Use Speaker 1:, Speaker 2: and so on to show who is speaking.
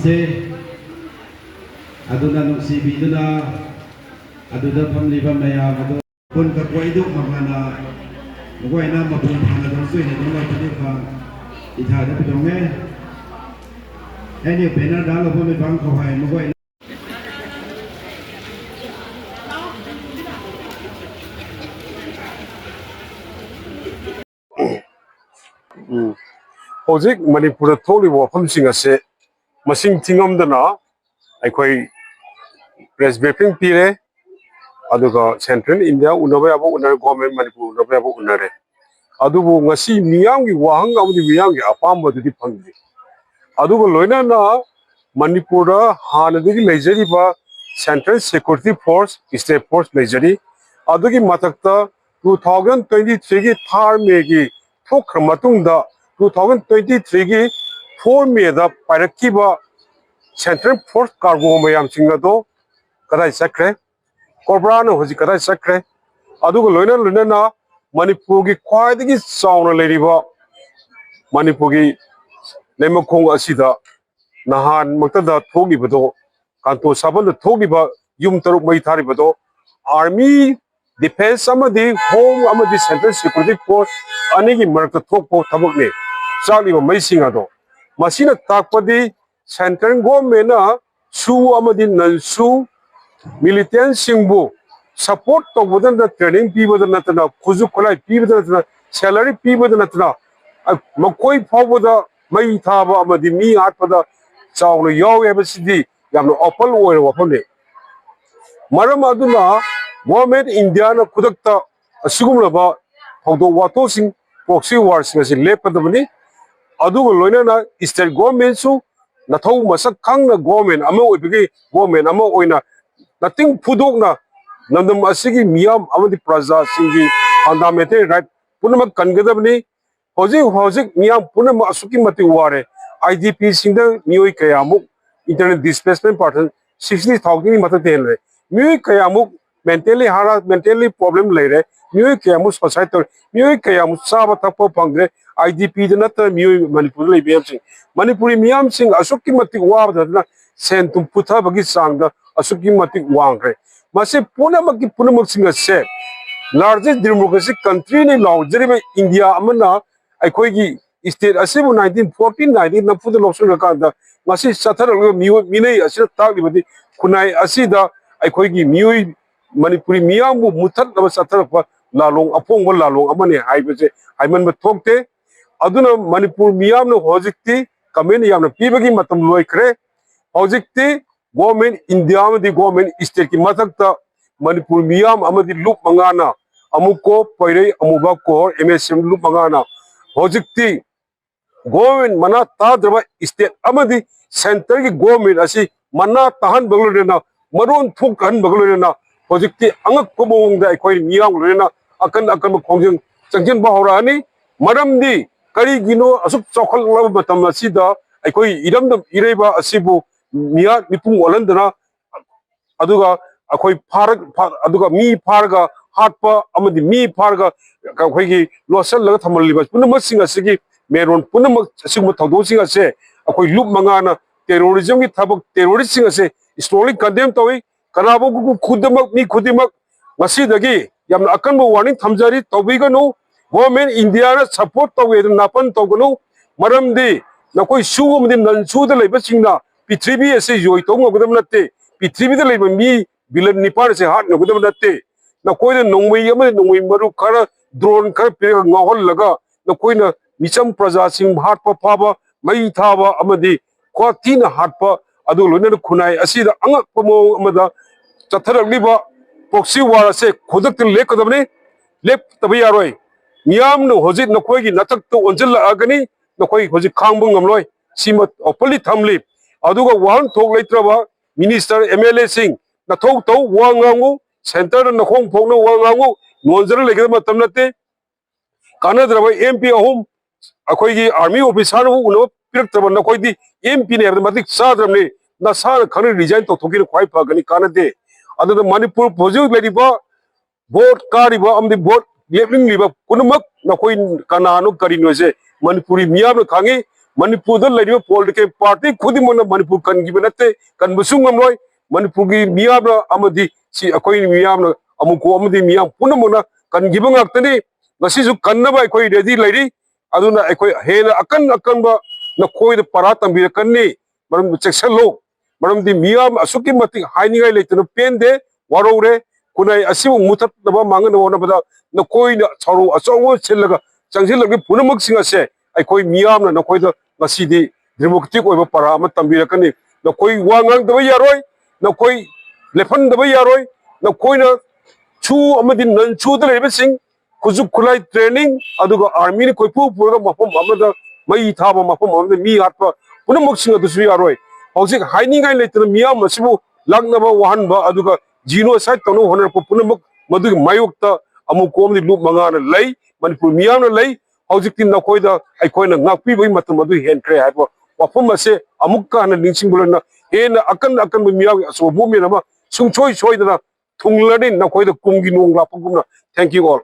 Speaker 1: से अदुना नुसीबीदुना अदुदा फमलिबा मयाम अदु पुन का कोइदु मगना मगोइना मपुन थाना दंसुइना दंगा पदिफा इथादा पिदोंगे एनी बैनर डालो फमे बांग खहाय मगोइना
Speaker 2: Hojik Manipur tholi wafam singa se masing tingam dana aikoi press briefing pire aduga Central India unabe abo unar government Manipur unabe abo unare adubu ngasi miyam gi wahang amdi miyam gi apam badudi phangdi aduga loina na Manipur da hanadigi leijari ba Central Security Force State Force leijari adugi matakta 2023 gi thar me gi thok matung da 2023 की 4 में दा पायरकीबा central force cargo मयाम सिंगदो कदाई सक्रे cobra न होजि कदाई सक्रे अदुगो लोइना लोइना ना मणिपुर की ख्वाइदगी चावना लेरिबा मणिपुर की लेमखोंग असिदा नहान मक्तदा थोगिबदो कांतो साबन थोगिबा युम तरुक मै थारिबदो आर्मी डिफेंस अमदि होम अमदि सेंट्रल सिक्योरिटी फोर्स अनेगी मरक थोकपो थबकने चालीब मैसिंगदो मसिना ताकपदि सेंट्रल गवर्नमेंट सु अमदि ननसु मिलिटेंट सिंबु सपोर्ट तोबदन ट्रेनिंग पीबद नतना खुजु खलाई पीबद नतना सैलरी पीबद नतना मकोई फावदा मै थाबा अमदि मी आटपदा चावनो यावेबसिदि यामनो ओपन ओइर वफने मरम अदुना गवर्नमेंट इंडिया न खुदक्ता असुगुमलबा हौदो वातोसिंग proxy wars ngasi leppadabani adugo loina na state government su nathau masak khang na government ama oibigi government ama oina nothing phudok na nandam asigi miyam amadi praja singi fundamental right punama kangadabani hojik miyam punama asuki mati ware idp singda miyoi kayamuk internet displacement pattern 60000 ni matak tenre miyoi kayamuk mentally harassed mentally problem lere miyoi kayamuk society miyoi kayamuk saba thakpo phangre IDP the not miyoi Manipur le biyam sing Manipuri miyam sing asuki mati wabda sentum putha bagi sangda asuki mati wangre mase punamak sing se largest democratic country ni law jeribe India amana aikoi gi state asibu 1914 19 na pudu loksun ka da mase sathar miyoi minai asira taglibadi kunai asida aikoi gi miyoi Manipuri miyam bu muthat na sathar pa lalong apong wal lalong amane haibese haiman ma thokte aduna Manipur miyam no hojikti kamen yamna pibagi matam loikre hojikti government India ma di government state ki mathakta Manipur miyam amadi loop mangana amuko poire amuba ko MSM loop mangana hojikti government mana tadraba state amadi center ki government asi mana tahan baglorena maron thukan baglorena hojikti angak ko mongda aikoi miyam lorena akan khongjeng changjin ba horani maramdi kari gino asuk chokhal laba matam asida aikoi iramdam ireba asibu miya nipung olandana aduga akoi aduga mi pharga hatpa amadi mi pharga akoi gi losal laga thamalliba punama singa sigi meron punama sigma thawdo singa se akoi loop mangana terrorism gi thabak terrorist singa se strongly condemn tawi kanabo ku khudamak mi khudimak masidagi yamna akanbo warning thamjari tawbiganu government India na support tawe napan tawganu maramdi nakoi su amdi nansu da leiba singna pithribi ase joi tong godam natte pithribi da leiba mi bilan nipar se hat no godam natte nakoi na nongmai ama nongmai maru khara drone khar pe ngahol laga nakoi na micham praja sing hat pa phaba mai thaba amadi khwati na hat pa adu loina khunai asida angak pomo amada chatharagniba proxy war ase khodak lek kodamne lek tabi yaroi miyam no hojik nakoi gi natak to onjil agani nakoi hojik khangbang ngamloi sima opali thamli aduga wan thok leitraba minister MLA sing na thok to wangangu center na khong phokno wangangu nonjar legada matamnate kanadraba MP ahum akoi gi army officer hu uno piraktraba nakoi di MP ne matik sadramne na sar khani resign to thokir khwai phagani kanade aduna Manipur phojik leriba vote kariba amdi vote lepling liba kunumak nakoi kanano karino se Manipuri miyam khangi Manipur the political party Kudimona Manipur can give it can Busungam Manipur Miabra Amadi si Akoi Miam Amuku Amadi Miam Punamona can give him Actani Nasisu Kanaba Akoi ready lady Aduna Akoi Hena Akamba Nakoi the Paratam Birakani Madam Chexelo Madam the Miam Asuki Mati hiding later the pen de Warore Kunai Asimu Mutat Naba Mangan one of the Nakoi Taro Asawa Chilaga Changilaga Punamuxing say Akoi Miam and Nakoi Nasidi Democratic over Paramat Tambirakani Nakoi Wangang the Yaroi Nakoi Lepon the Yaroi Nakoina Chu Amadin Nan Chu the Everything Kuzukulai training Aduga Army Koipu Pura Mapum Amada Mai Taba Mapum the Mi Harpa Punamuxing of the Suyaroi. Housing hiding I later Mia Masibu Lagnaba Wahanba Aduga Gino Site Tano Honor Punamuk Madu Mayukta Amukom the Loop Mangana Lay Manipur Miana Lay Housing Nakoida Ikoina Napi Matamadu Henry Hyper Wapuma say Amuka and Linching Bulana in Akan Mia so Buminama Sung Choi Choi Tungladin Nakoida Kungi Nung Lapuguna. Thank you all.